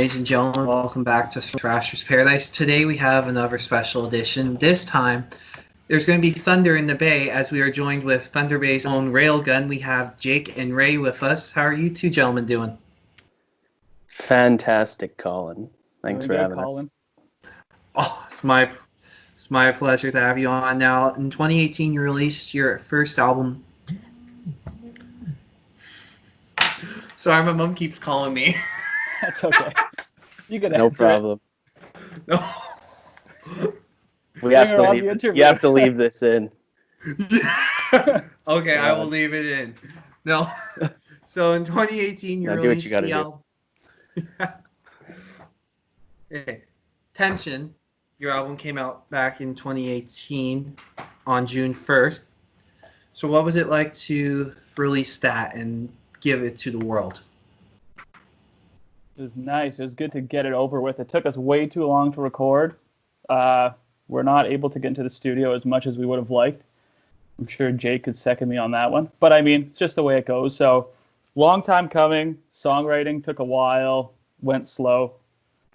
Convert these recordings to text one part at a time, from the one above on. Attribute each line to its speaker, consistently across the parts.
Speaker 1: ladies and gentlemen. Welcome back to Thrashers Paradise. Today we have another special edition. This time, there's going to be thunder in the bay as we are joined with Thunder Bay's own Railgun. We have Jake and Ray with us. How are you two gentlemen doing?
Speaker 2: Fantastic, Colin. Thanks
Speaker 3: Doing
Speaker 2: for
Speaker 3: good,
Speaker 2: having
Speaker 3: Colin.
Speaker 2: us.
Speaker 1: Oh, it's my pleasure to have you on. Now, in 2018, you released your first album. Sorry, my mom keeps calling me.
Speaker 3: That's okay. You can
Speaker 2: No
Speaker 3: answer
Speaker 2: problem.
Speaker 1: No.
Speaker 2: We have
Speaker 3: her
Speaker 2: to
Speaker 3: on
Speaker 2: leave
Speaker 3: the
Speaker 2: it.
Speaker 3: interview.
Speaker 2: You have to leave this in.
Speaker 1: Okay, I will leave it in. No. So in 2018, you
Speaker 2: Now do what
Speaker 1: released
Speaker 2: you gotta
Speaker 1: the
Speaker 2: do.
Speaker 1: album. Okay. Tension. Your album came out back in 2018 on June 1st. So what was it like to release that and give it to the world?
Speaker 3: It was nice. It was good to get it over with. It took us way too long to record. We're not able to get into the studio as much as we would have liked. I'm sure Jake could second me on that one. But I mean, it's just the way it goes. So long time coming. Songwriting took a while, went slow.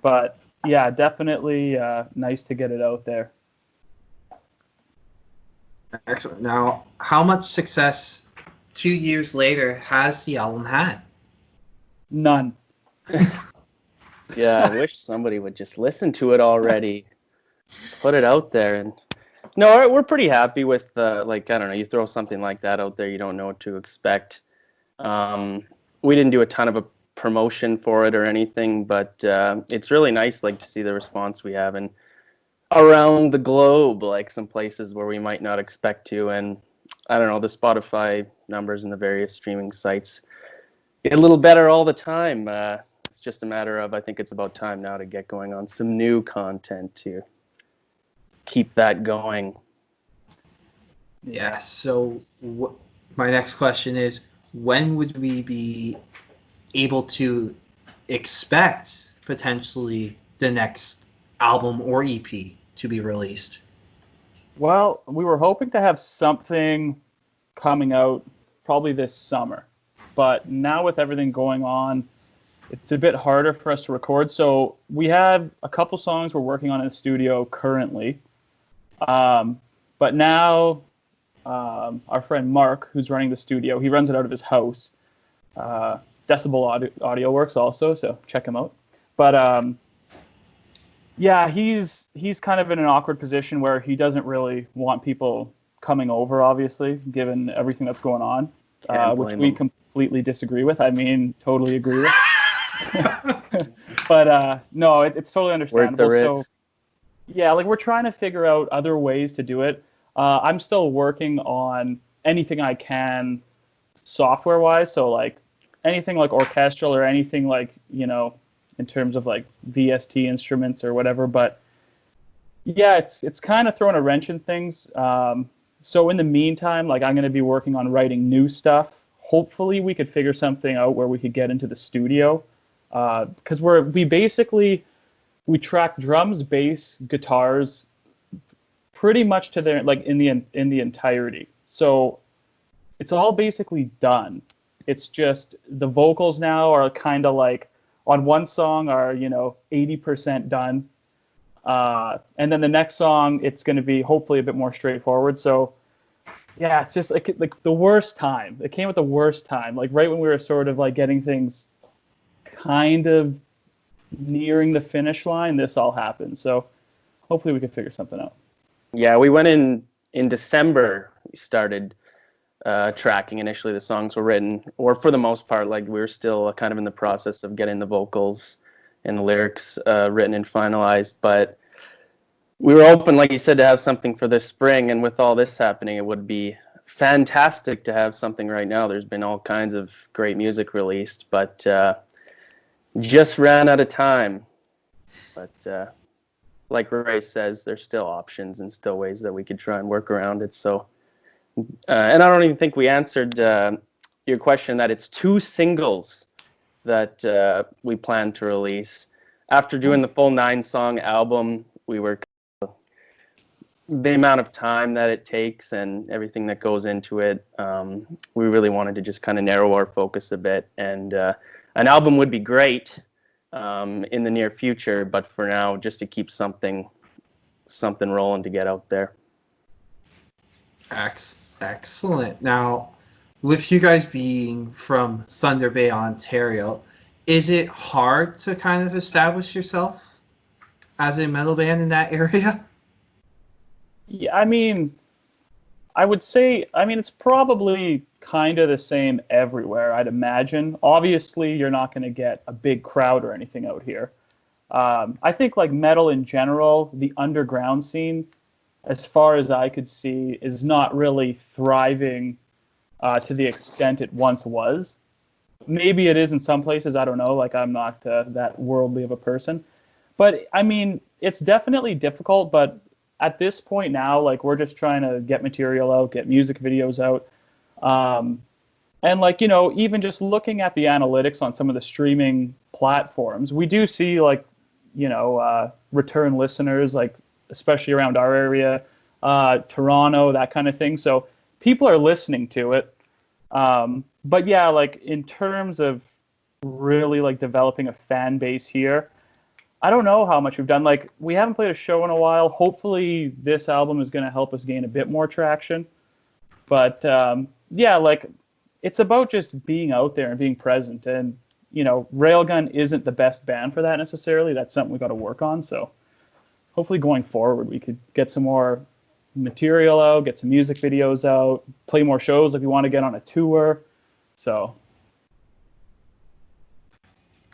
Speaker 3: But yeah, definitely nice to get it out there.
Speaker 1: Excellent. Now, how much success 2 years later has the album had?
Speaker 3: None.
Speaker 2: Yeah, I wish somebody would just listen to it already. Put it out there. And no, we're pretty happy with, I don't know, you throw something like that out there, you don't know what to expect. We didn't do a ton of a promotion for it or anything, but it's really nice to see the response we have and around the globe, some places where we might not expect to. And I don't know, the Spotify numbers and the various streaming sites get a little better all the time. It's just a matter of, I think it's about time now to get going on some new content to keep that going.
Speaker 1: Yeah, so my next question is, when would we be able to expect potentially the next album or EP to be released?
Speaker 3: Well, we were hoping to have something coming out probably this summer. But now with everything going on, it's a bit harder for us to record. So we have a couple songs we're working on in the studio currently. But now our friend Mark, who's running the studio, he runs it out of his house. Decibel Audio Works also, so check him out. But yeah, he's kind of in an awkward position where he doesn't really want people coming over, obviously, given everything that's going on, which we completely disagree with. I mean, totally agree with. But no, it's totally understandable. So yeah, we're trying to figure out other ways to do it. I'm still working on anything I can software-wise, so anything orchestral or anything in terms of VST instruments or whatever. But yeah, it's kind of throwing a wrench in things. So in the meantime, I'm going to be working on writing new stuff. Hopefully we could figure something out where we could get into the studio, because we track drums, bass, guitars pretty much to their in the entirety. So it's all basically done. It's just the vocals now are kind of on one song are 80% done, and then the next song it's going to be hopefully a bit more straightforward. So yeah, it's just the worst time. It came at the worst time, right when we were sort of getting things kind of nearing the finish line. This all happened. So hopefully we can figure something out.
Speaker 2: Yeah, we went in December. We started tracking. Initially, the songs were written, or for the most part, we were still kind of in the process of getting the vocals and the lyrics written and finalized. But we were open, like you said, to have something for this spring. And with all this happening, it would be fantastic to have something right now. There's been all kinds of great music released, but just ran out of time. But like Ray says, there's still options and still ways that we could try and work around it. So, and I don't even think we answered your question that it's 2 singles that we plan to release. After doing the full 9-song album, we were the amount of time that it takes and everything that goes into it, we really wanted to just kind of narrow our focus a bit. And an album would be great, in the near future, but for now, just to keep something rolling to get out there.
Speaker 1: Excellent. Now, with you guys being from Thunder Bay, Ontario, is it hard to kind of establish yourself as a metal band in that area?
Speaker 3: Yeah, I mean, I would say, it's probably kind of the same everywhere, I'd imagine. Obviously, you're not going to get a big crowd or anything out here. I think like metal in general, the underground scene, as far as I could see, is not really thriving to the extent it once was. Maybe it is in some places, I don't know, like I'm not that worldly of a person. But I mean, it's definitely difficult, but at this point now, like we're just trying to get material out, get music videos out. And like, even just looking at the analytics on some of the streaming platforms, we do see like, return listeners, like especially around our area, Toronto, that kind of thing. So people are listening to it. But yeah, like in terms of really like developing a fan base here, I don't know how much we've done. Like we haven't played a show in a while. Hopefully this album is going to help us gain a bit more traction. But yeah, like it's about just being out there and being present. And, Railgun isn't the best band for that necessarily. That's something we got to work on. So hopefully going forward, we could get some more material out, get some music videos out, play more shows if you want to get on a tour. So.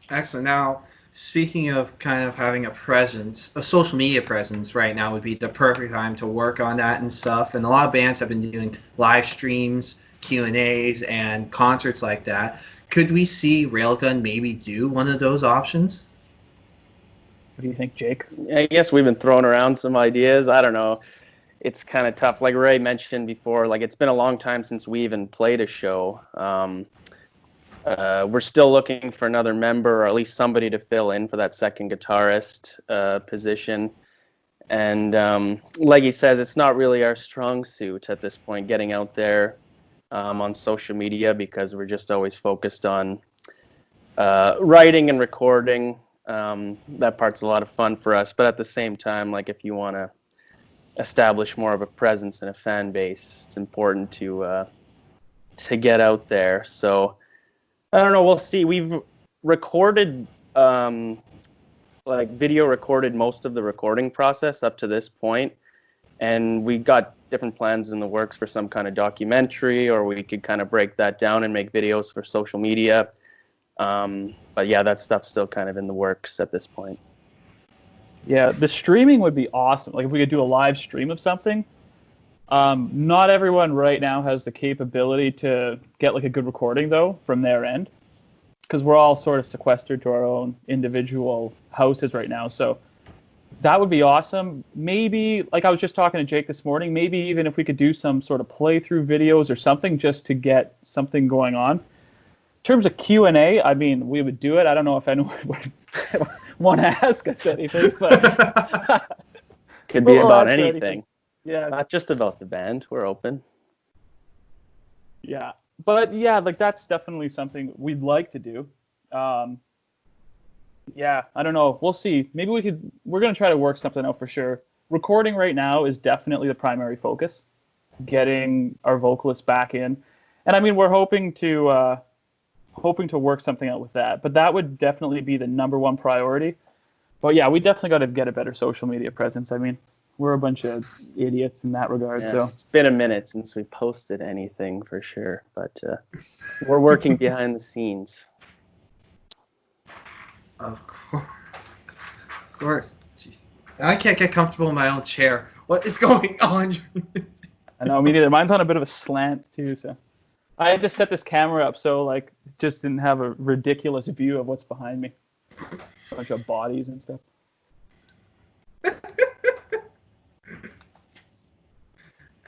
Speaker 1: Excellent. Now, speaking of kind of having a presence, a social media presence right now would be the perfect time to work on that and stuff. And a lot of bands have been doing live streams, Q&As, and concerts like that. Could we see Railgun maybe do one of those options?
Speaker 3: What do you think, Jake?
Speaker 2: I guess we've been throwing around some ideas. I don't know. It's kind of tough. Like Ray mentioned before, like it's been a long time since we even played a show. We're still looking for another member, or at least somebody to fill in for that second guitarist position. And like he says, it's not really our strong suit at this point, getting out there on social media, because we're just always focused on writing and recording. That part's a lot of fun for us. But at the same time, like if you want to establish more of a presence and a fan base, it's important to get out there. So I don't know. We'll see. We've recorded, video recorded most of the recording process up to this point, and we got different plans in the works for some kind of documentary, or we could kind of break that down and make videos for social media. But yeah, that stuff's still kind of in the works at this point.
Speaker 3: Yeah, the streaming would be awesome. Like if we could do a live stream of something. Not everyone right now has the capability to get like a good recording though from their end, because we're all sort of sequestered to our own individual houses right now. So that would be awesome. Maybe, like I was just talking to Jake this morning, maybe even if we could do some sort of playthrough videos or something just to get something going on. In terms of Q&A, I mean, we would do it. I don't know if anyone would want to ask us anything, but
Speaker 2: could be about anything.
Speaker 3: Yeah,
Speaker 2: not just about the band. We're open.
Speaker 3: Yeah, but yeah, like that's definitely something we'd like to do. Yeah, I don't know. We'll see. Maybe we're going to try to work something out for sure. Recording right now is definitely the primary focus, getting our vocalists back in. And I mean, we're hoping to work something out with that. But that would definitely be the number one priority. But yeah, we definitely got to get a better social media presence. I mean, we're a bunch of idiots in that regard.
Speaker 2: Yeah,
Speaker 3: so
Speaker 2: it's been a minute since we posted anything for sure. But we're working behind the scenes.
Speaker 1: Of course. Jeez. I can't get comfortable in my own chair. What is going on?
Speaker 3: I know, me neither. Mine's on a bit of a slant too, so I had to set this camera up so like just didn't have a ridiculous view of what's behind me. A bunch of bodies and stuff.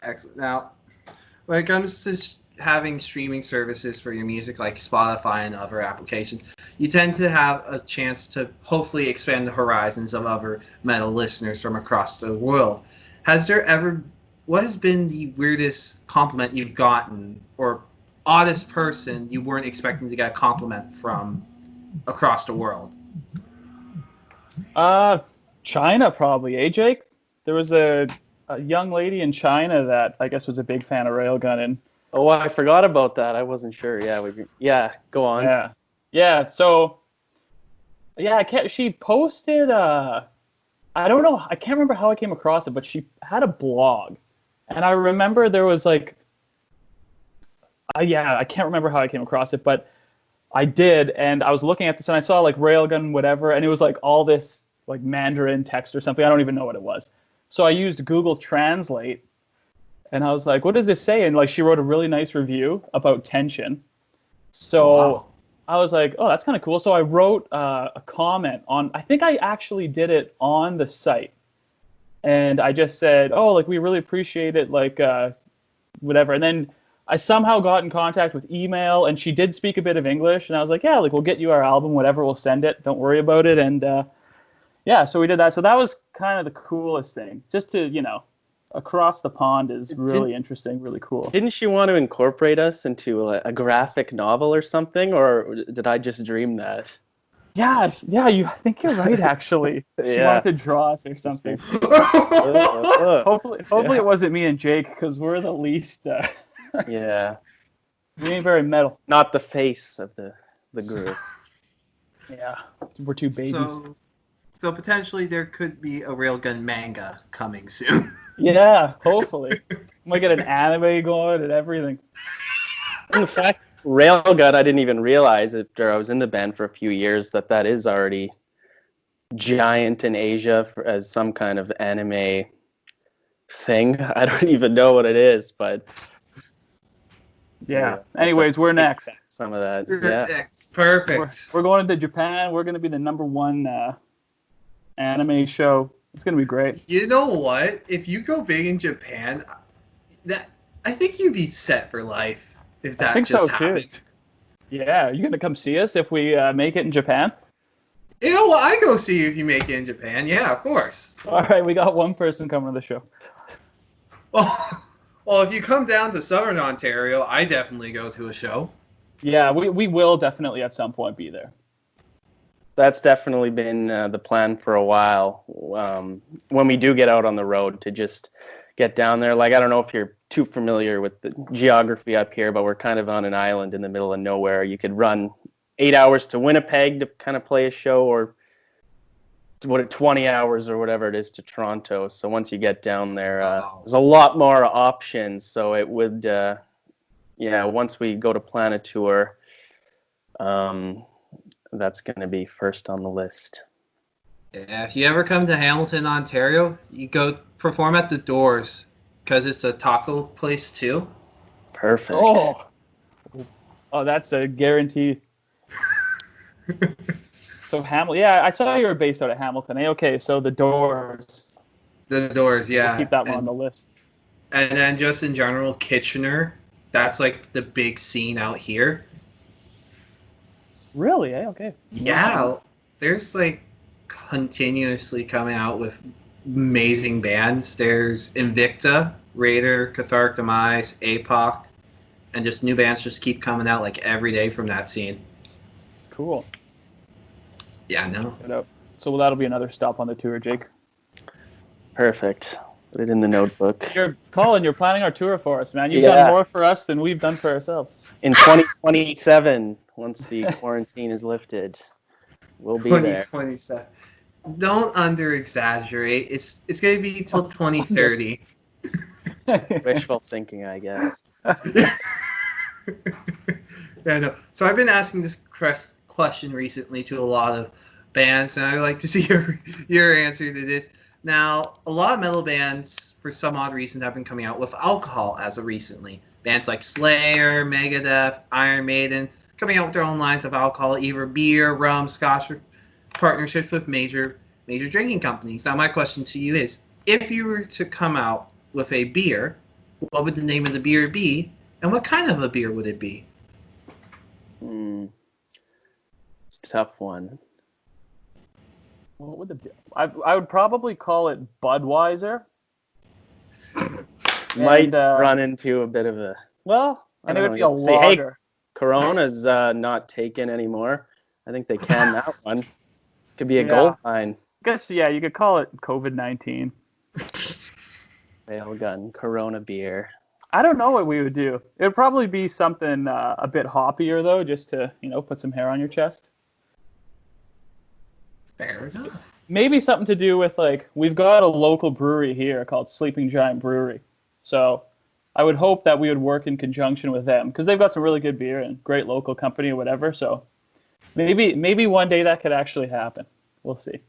Speaker 1: Excellent. Now, when it comes to having streaming services for your music like Spotify and other applications, you tend to have a chance to hopefully expand the horizons of other metal listeners from across the world. What has been the weirdest compliment you've gotten, or oddest person you weren't expecting to get a compliment from across the world?
Speaker 3: China probably, eh, Jake? There was a young lady in China that I guess was a big fan of Railgun, and
Speaker 2: Oh, I forgot about that. I wasn't sure. Yeah, go on.
Speaker 3: yeah. So yeah, I can't. She posted. I don't know. I can't remember how I came across it, but she had a blog, and I remember there was like, yeah, I can't remember how I came across it, but I did, and I was looking at this, and I saw like Railgun, whatever, and it was like all this like Mandarin text or something. I don't even know what it was. So I used Google Translate, and I was like, "What does this say?" And like, she wrote a really nice review about tension. So
Speaker 1: Wow.
Speaker 3: I was like, "Oh, that's kind of cool." So I wrote a comment on. I think I actually did it on the site, and I just said, "Oh, like we really appreciate it, like whatever." And then I somehow got in contact with email, and she did speak a bit of English, and I was like, "Yeah, like we'll get you our album, whatever. We'll send it. Don't worry about it." And yeah, so we did that. So that was kind of the coolest thing. Just to, across the pond is really interesting, really cool.
Speaker 2: Didn't she want to incorporate us into a graphic novel or something, or did I just dream that?
Speaker 3: Yeah, I think you're right, actually. She wanted to draw us or something. Hopefully it wasn't me and Jake, because we're the least...
Speaker 2: Yeah.
Speaker 3: We ain't very metal.
Speaker 2: Not the face of the group.
Speaker 3: Yeah, we're two babies.
Speaker 1: So potentially there could be a Railgun manga coming soon.
Speaker 3: Yeah, hopefully. Might get an anime going and everything.
Speaker 2: In fact, Railgun, I didn't even realize after I was in the band for a few years that is already giant in Asia as some kind of anime thing. I don't even know what it is, but...
Speaker 3: Yeah. Anyways, we're next.
Speaker 2: Some of that.
Speaker 1: Next. Perfect.
Speaker 3: We're going to Japan. We're going to be the #1 anime show. It's going to be great.
Speaker 1: You know what? If you go big in Japan, I think you'd be set for life if that just happened.
Speaker 3: Too. Yeah, you going to come see us if we make it in Japan?
Speaker 1: You know what? I go see you if you make it in Japan. Yeah, of course.
Speaker 3: All right, we got one person coming to the show.
Speaker 1: Well, if you come down to Southern Ontario, I definitely go to a show.
Speaker 3: Yeah, we will definitely at some point be there.
Speaker 2: That's definitely been the plan for a while. When we do get out on the road, to just get down there. Like, I don't know if you're too familiar with the geography up here, but we're kind of on an island in the middle of nowhere. You could run 8 hours to Winnipeg to kind of play a show, or 20 hours or whatever it is to Toronto. So once you get down there, there's a lot more options. So it would, once we go to plan a tour, that's going to be first on the list.
Speaker 1: Yeah, if you ever come to Hamilton, Ontario, you go perform at the Doors, because it's a taco place too.
Speaker 2: Perfect.
Speaker 3: Oh, that's a guarantee. So Hamilton, yeah, I saw you were based out of Hamilton. Okay, so the Doors.
Speaker 1: The Doors, yeah.
Speaker 3: We'll keep that one on the list.
Speaker 1: And then just in general, Kitchener. That's like the big scene out here.
Speaker 3: Really? Okay.
Speaker 1: Yeah, there's like continuously coming out with amazing bands. There's Invicta, Raider, Cathartic Demise, APOC, and just new bands just keep coming out like every day from that scene.
Speaker 3: Cool.
Speaker 1: Yeah, no.
Speaker 3: So that'll be another stop on the tour, Jake.
Speaker 2: Perfect. Put it in the notebook.
Speaker 3: You're planning our tour for us, man. You've done more for us than we've done for ourselves.
Speaker 2: In 2027, once the quarantine is lifted, we'll be there.
Speaker 1: 2027. Don't under-exaggerate. It's going to be till 2030.
Speaker 2: Wishful thinking, I guess.
Speaker 1: Yeah, no. So I've been asking this question recently to a lot of bands, and I'd like to see your answer to this. Now, a lot of metal bands, for some odd reason, have been coming out with alcohol as of recently. Bands like Slayer, Megadeth, Iron Maiden, coming out with their own lines of alcohol, either beer, rum, scotch, or partnerships with major drinking companies. Now, my question to you is, if you were to come out with a beer, what would the name of the beer be, and what kind of a beer would it be?
Speaker 2: It's a tough one.
Speaker 3: What would I would probably call it Budweiser.
Speaker 2: Might run into a bit of a...
Speaker 3: Well, and it would be a lager.
Speaker 2: Hey, Corona's not taken anymore. I think they canned that one. Could be a gold mine.
Speaker 3: I guess, yeah, you could call it COVID-19.
Speaker 2: Railgun, Corona beer.
Speaker 3: I don't know what we would do. It would probably be something a bit hoppier, though, just to, put some hair on your chest.
Speaker 1: Fair enough.
Speaker 3: Maybe something to do with, we've got a local brewery here called Sleeping Giant Brewery. So I would hope that we would work in conjunction with them because they've got some really good beer and great local company or whatever. So maybe one day that could actually happen. We'll see.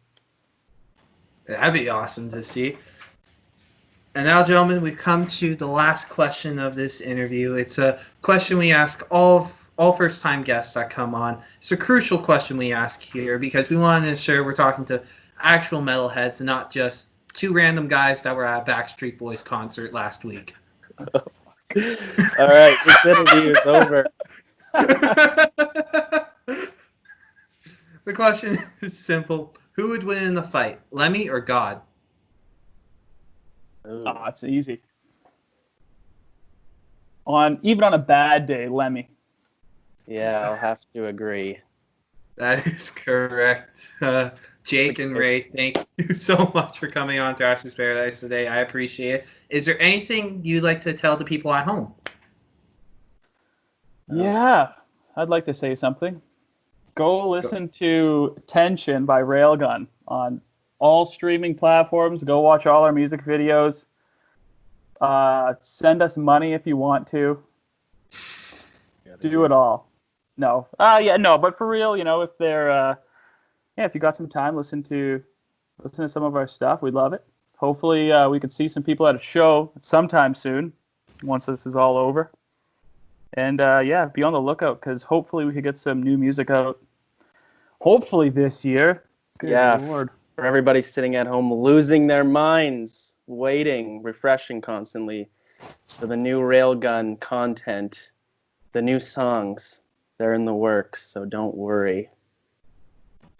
Speaker 1: That'd be awesome to see. And now, gentlemen, we've come to the last question of this interview. It's a question we ask all first-time guests that come on. It's a crucial question we ask here because we want to ensure we're talking to actual metalheads and not just two random guys that were at a Backstreet Boys concert last week.
Speaker 2: All right, this interview is over.
Speaker 1: The question is simple. Who would win in the fight, Lemmy or God?
Speaker 3: Oh, it's easy. Even on a bad day, Lemmy.
Speaker 2: Yeah, I'll have to agree.
Speaker 1: That is correct. Jake and Ray, thank you so much for coming on Thrashers Paradise today. I appreciate it. Is there anything you'd like to tell the people at home?
Speaker 3: Yeah, I'd like to say something. Go listen to Tension by Railgun on all streaming platforms. Go watch all our music videos. Send us money if you want to. Do it all. No. But for real, if they're if you got some time, listen to some of our stuff. We'd love it. Hopefully we can see some people at a show sometime soon once this is all over. And be on the lookout because hopefully we could get some new music out. Hopefully this year. Good Lord.
Speaker 2: For everybody sitting at home losing their minds, waiting, refreshing constantly for the new Railgun content, the new songs. They're in the works, so don't worry.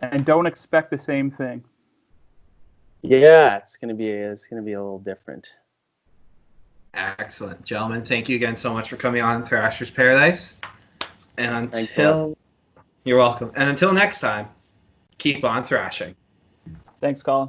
Speaker 3: And don't expect the same thing.
Speaker 2: Yeah, it's gonna be a little different.
Speaker 1: Excellent, gentlemen. Thank you again so much for coming on Thrashers Paradise. And you're welcome. And until next time, keep on thrashing.
Speaker 3: Thanks, Colin.